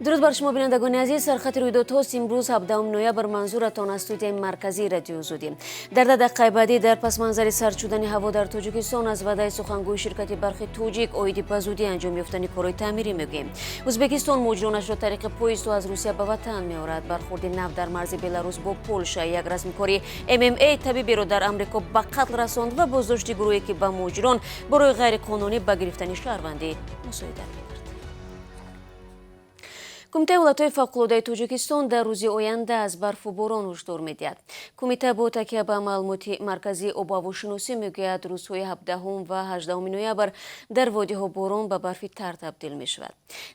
درود بر شما بینندگان عزیز. سرخط رویدادها امروز 17 نوامبر منظورتان از استودیوی مرکزی رادیو زودیم. در دقیقه بعدی در پس منظر سرد شدن هوا در تاجیکستان از وعده سخنگوی شرکت برق توجیک اوید به زودی انجام یافتن کارهای تعمیری میگوییم. ازبکستان مجرمانش را طریق پویست و از روسیه به وطن میآورد. برخورد نفت در مرز بلاروس با پولشا. یک رسمیکاری MMA طبیبی را در آمریکا به قتل رساند و بازداشت گروهی که به مجرمان برای غیرقانونی به گرفتن شهروندی مساعدت می‌کرد. کمیته ولایت‌های فوق‌العاده تاجیکستان در روز آینده از برف و باران هشدار می‌دهد. کمیته با تکیه به معلومات مرکزی آب و هواشناسی می‌گوید روزهای 17 و 18 نوامبر در وادی‌ها باران به برف تر تبدیل می‌شود.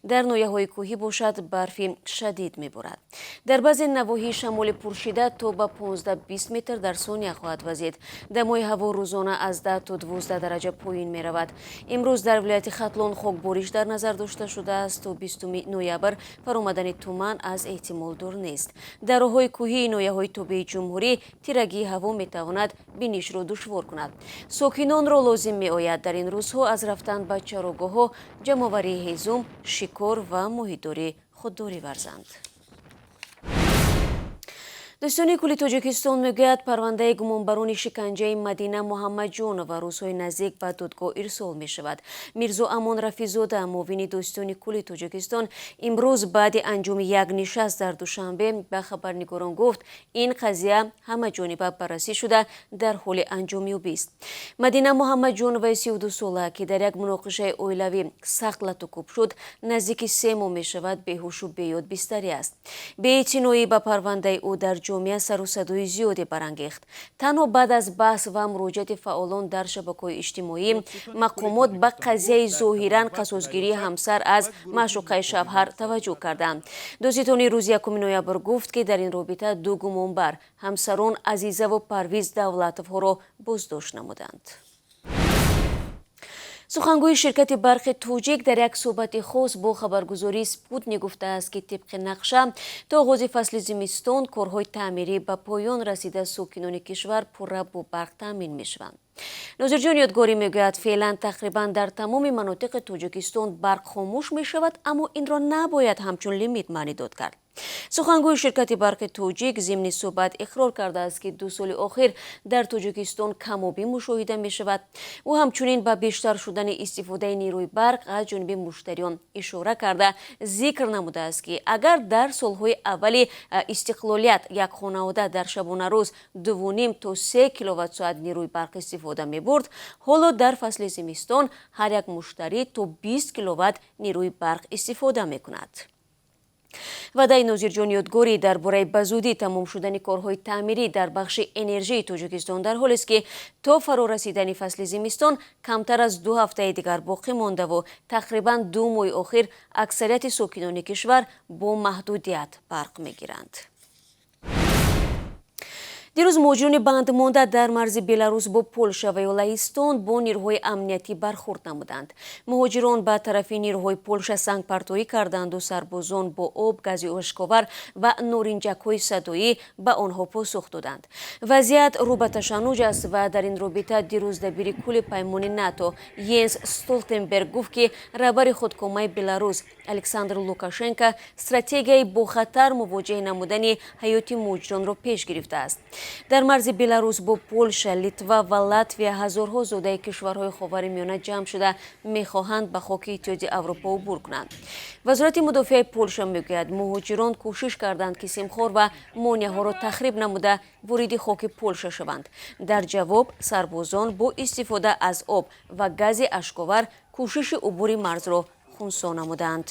در ناحیه‌های کوهی باشد برف شدید می‌بارد. در بعضی نواحی شمال پرشده تا به 15-20 متر در ثانیه خواهد وزید. دمای هوا روزانه از 10 تا 12 درجه پایین می‌رود. امروز در ولایت ختلان خاکباریش در نظر داشته شده است تا 20 نوامبر آمدن تومان از احتمال دور نیست. در راه‌های کوهی ناحیه‌های توبه جمهوری تیرگی هوا می‌تواند بینش را دشوار کند. ساکنان را لازم می‌آید در این روزها از رفتن به چراگاه‌ها، جمع‌آوری هیزم، شکار و ماهیداری خودداری ورزند. دوستان کلی تاجیکستان میگوید پرونده گمانبران شکنجه مدینه محمدجانова روزهای نزدیک به دادگاه ارسال می شود. میرزا امان رفیزاده معاون دوستان کلی تاجیکستان امروز بعد انجام یک نشست در دوشنبه به خبرنگاران گفت این قضیه همه جانبه بررسی شده در حال انجامیابی است. مدینه محمدجانova 32 ساله که در یک مناقشه اویلوی سخت لطوکوب شد نزدیک 3 ماه می شود بیهوش و بیاد بستری است. به اعتنایی به پرونده او در جامعه سر و صدای زیادی برانگیخت. تنها بعد از بحث و مراجعت فعالان در شبکه‌های اجتماعی مقامات به قضیه ظاهراً قصاص‌گیری همسر از معشوقه شوهر توجه کردند. دادستانی روز 1 نوامبر گفت که در این رابطه 2 گمانبر همسران عزیزه و پرویز دولتوف‌ها را بازداشت نمودند. سخنگوی شرکت برق توجیک در یک صحبت خاص با خبرگزاری سپوتنیک گفته است که طبق نقشه تا آغاز فصل زمستان کارهای تعمیری به پایان رسیده ساکنان کشور پررو با برق تامین می‌شوند. ناظرجان یادگاری میگوید فعلا تقریبا در تمام مناطق تاجیکستان برق خاموش می شود، اما این را نباید همچون لیمیت معنی داد کرد. سخنگوی شرکت برق توجیک ضمن صحبت اقرار کرده است که 2 سال اخیر در تاجیکستان کم‌آبی مشاهده می شود. او همچنین به بیشتر شدن استفاده نیروی برق از جانب مشتریان اشاره کرده ذکر نموده است که اگر در سالهای اول استقلالیت یک خانواده در شبانه روز 2.5 تا 3 کیلووات ساعت نیروی برق استفاده می برد، حالا در فصل زمستان هر یک مشتری تا 20 کیلووات نیروی برق استفاده می کند. وعده ناظرجان یادگاری درباره بزودی تمام شدن کارهای تعمیری در بخش انرژی تاجیکستان در حالی است که تا فرا رسیدن فصل زمستان کمتر از 2 هفته دیگر باقی مانده و تقریبا 2 ماه اخیر اکثریت ساکنان کشور با محدودیت برق میگیرند. دیروز مهاجران بند مانده در مرز بلاروس با پولشا و لهستان با نیروهای امنیتی برخورد نمودند. مهاجران به طرف نیروهای پولشا سنگ پرتایی کردند و سربازان با آب، گاز اشک‌آور و نارنجک‌های صدایی به آنها پاسخ دادند. وضعیت رو به تشنج است و در این رابطه دیروز دبیر کل پیمان ناتو ینس استولتنبرگ گفت که رهبر خودکامه بلاروس الکساندر لوکاشنکو استراتژی با خطر مواجه نمودن حیات مهاجران را پیش گرفته است. در مرز بلاروس با پولشا، لیتوا و لاتویا هزارها زاده کشورهای خاورمیانه جمع شده میخواهند به خاک اتحادیه اروپا عبور کنند. وزارت مدافع پولشا میگوید مهاجران کوشش کردند که سیمخوار و مانع‌ها را تخریب نموده وارد خاک پولشا شوند. در جواب سربازان با استفاده از آب و گاز اشک‌آور کوشش عبور مرز را خنثی نمودند.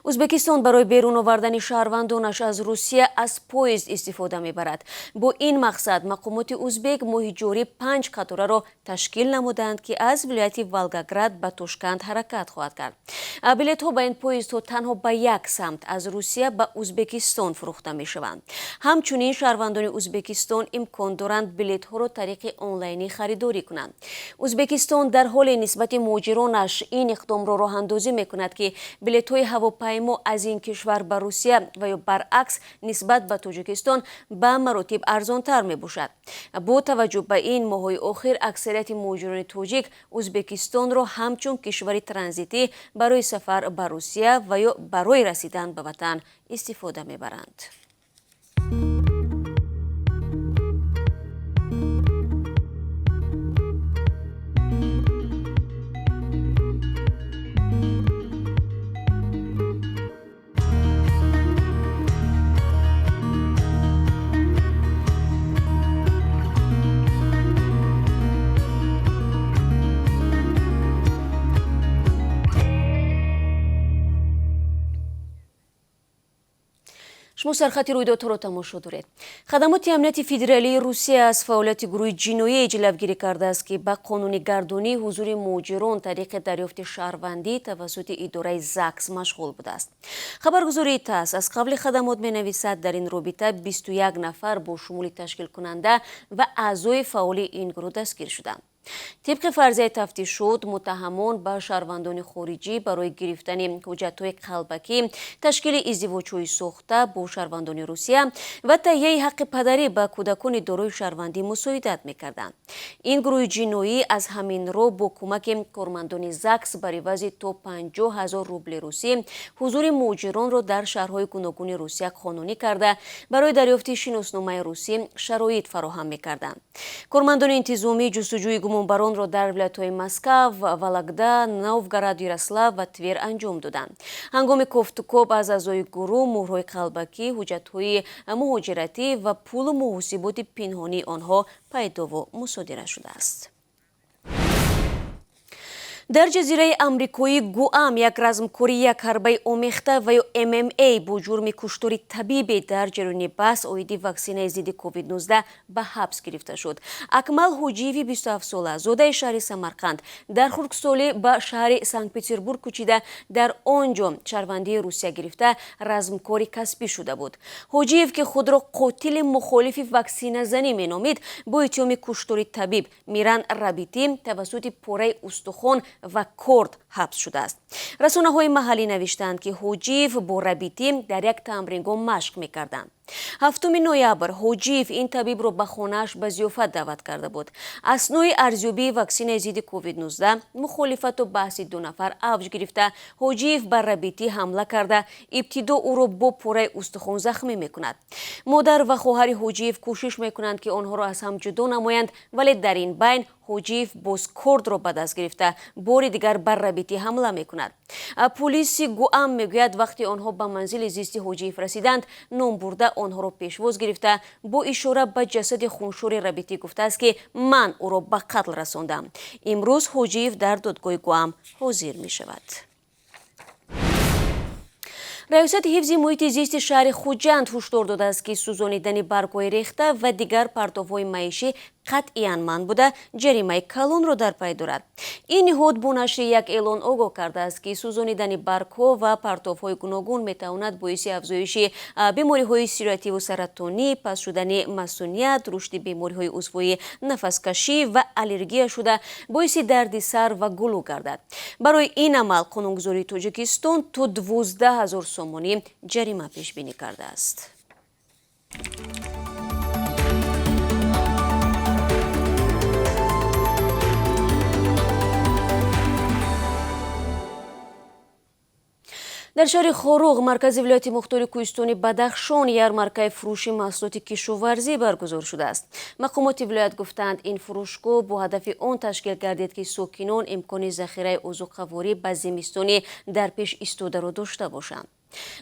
ازبکستان برای بیرون آوردن شهروندانش از روسیه از پویزد استفاده میبرد. با این مقصد مقامات ازبک ماه جاری 5 قطاره را تشکیل نمودند که از ولایت ولگاگراد به تاشکند حرکت خواهد کرد. بلیط ها به این پویزدها تنها به یک سمت از روسیه به ازبکستان فروخته می شوند. همچنین شهروندان ازبکستان امکان دارند بلیط ها را طریق آنلاینی خریداری کنند. ازبکستان در حال نسبت مهاجرانش این اقدام را راه اندازی می کند که بلیط های هواپیما ҳавопаймо аз ин кишвар ба Русия ва ё баръакс нисбат ба Тоҷикистон ба маротиб арзонтар мебошад. бо таваҷҷӯҳ ба ин, моҳҳои охир аксарияти муҳоҷирони тоҷик Ӯзбекистонро ҳамчун кишвари транзитӣ барои сафар ба Русия ва ё барои расидан ба ватан истифода мебаранд. шумо сархатти рӯйдодҳоро тамошо доред. хадамоти амнияти федералии Русия аз фаъолияти гурӯҳи ҷиноие ҷилавгирӣ кардааст, ки ба қонунигардонии ҳузури муҳоҷирон тариқи дарёфти шаҳрвандӣ тавассути идораи ЗАГС машғул будааст. хабаргузории ТАСС аз қабли хадамот менависад, дар ин робита 21 нафар бо шумули ташкилкунанда ва аъзои фаъоли ин гурӯҳ дастгир шуданд. طبق فرضیه تفتیشات متهمان به شهروندان خارجی برای گرفتن حجت‌های قلبکی تشکیل ازدواج‌های ساخته با شهروندان روسیه و تهیه حق پدری به کودکان دارای شهروندی مساعدت می‌کردند. این گروه جنایی از همین رو با کمک کارمندان زاکس بر عوض تا 50,000 روبل روسی حضور مهاجران را در شهرهای گوناگون روسیه قانونی کرده برای دریافت شناسنامه روسی شرایط فراهم می‌کردند. کارمندان انتظامی جستجوی گمانبران را در ولایت‌های مسکو، ولگراد، نوفگراد، یاروسلاو و تویر انجام دادند. هنگام کوفت‌وکوب از اعضای گروه مهرهای قلبکی، حجت‌های مهاجرتی و پول و محاسبات پنهانی آنها پیدا و مصادره شده است. در جزیره آمریکایی گوام یک رزمکاری یک حربه آمیخته و یا MMA با جرم کشتار طبیعی در جریان بحث اویدی واکسینه ضد کووید 19 به حبس گرفته شد. اکمل حجیوی 27 ساله زاده شهر سمرقند در خردسالی به شهر سنت پترزبورگ کوچیده در آنجا شهروندی روسیه گرفته رزمکاری کسبی شده بود. حجیو که خود را قاتل مخالف واکسینه زنی مینامید با اتهام کشتار طبیعی میران رابطی توسط پاره استخوان و کرد حبس شده است. رسانه‌های محلی نوشتند که حجیو با رابطی در یک تمرینگاه مشق می‌کردند. 7 نوامبر حجیو این طبیب را به خانه‌اش به ضیافت دعوت کرده بود. اثنای ارزیابی واکسن ضد کووید 19 مخالفت و بحث دو نفر اوج گرفته حجیو بر رابطی حمله کرده ابتدا او را با پاره استخوان زخمی می‌کند. مادر و خواهر حجیو کوشش می‌کنند که آنها را از هم جدا نمایند، ولی در این بین حجیو باز کرد را به دست گرفته بار دیگر بر رابطی حمله می‌کند. پلیس گوام میگوید وقتی آنها به منزل زیست حجیو رسیدند نام برده آنها را پیشواز گرفته با اشاره به جسد خونشور رابطی گفته است که من او را به قتل رساندم. امروز حجیو در دادگاه گوام حاضر می شود. ریاست حفظ محیط زیست شهر خوجند هشدار داده است که سوزانیدن برگ‌های ریخته و دیگر پرتوهای معیشی قطعاً منع بوده جریمه کلان را در پی دارد. این نهاد با نشر یک اعلان آگاه کرده است که سوزانیدن برگ‌ها و پرتوهای گوناگون میتواند باعث افزایش بیماری‌های سیرتی و سرطانی، پس شدن مسئولیت، رشد بیماری‌های عضوی نفس‌کشی و آلرژی شده باعث دردسر و گلو گردد. برای این عمل قانونگذاری تاجیکستان تا 12,000 سومانی جریمه پیش بینی کرده است. در شهر خوروغ مرکز ولایت مختار کوهستانی بدخشان یارمارکه فروش محصولات کشاورزی برگزار شده است. مقامات ولایت گفتند این فروشگاه با هدف آن تشکیل گردید که ساکنان امکان ذخیره عضوقواری به زمستان در پیش ایستاده را داشته باشند.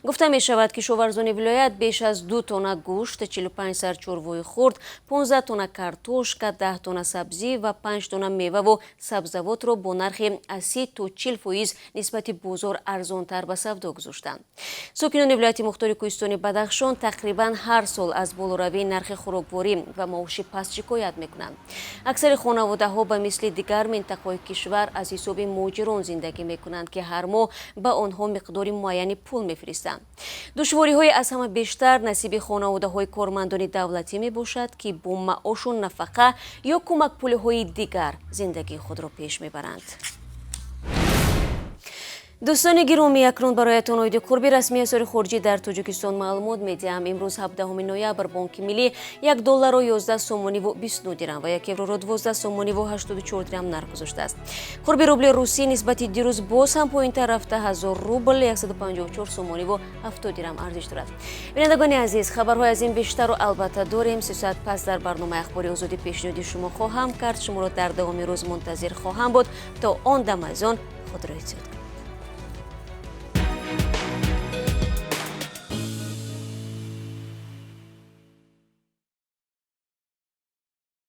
گفته می شود که کشاورزان ولایت بیش از 2 تن گوشت، 45 سر چروای خرد، 15 تن کارتوشک، 10 تن سبزی و 5 تن میوه و سبزیجات را با نرخ 30 تا 40% نسبت بازار ارزانتر به سودا گذاشتند. ساکنان ولایت مختار کوهستانی بدخشان تقریبا هر سال از بالاروی نرخ خوراکواری و معاش پست شکایت میکنند. اکثر خانواده ها به مثل دیگر منطقه‌های کشور از حساب مهاجران زندگی میکنند که هر ماه به آنها مقدار معینی پول میفرستند. دشواری‌های از همه بیشتر نصیب خانواده‌های کارمندان دولتی میباشد که با معاش و نفقه یا کمک پول‌های دیگر زندگی خود را پیش میبرند. дӯстони гиромӣ, акнун бароятон оиди қурби расмии асъори хориҷӣ дар Тоҷикистон маълумот медиҳам. Имрӯз 17 ноябр Бонки миллӣ $1 11 сомониву 29 дирам ва 1 евроро 12 сомониву 84 дирам нарх гузоштааст. қурби рубли русӣ нисбати дирӯз боз ҳам поинтар рафта 1000 рубл 154 сомониву 70 дирам арзиш дорад. бинандагони азиз, хабарҳои аз ин бештару албатта дорем. 3 соат пас дар барномаи ахбори озодӣ пешниҳоди шумо хоҳам кард. шуморо дар давоми рӯз мунтазир хоҳам буд. То он дам аз он худро эҳтиёт кунед.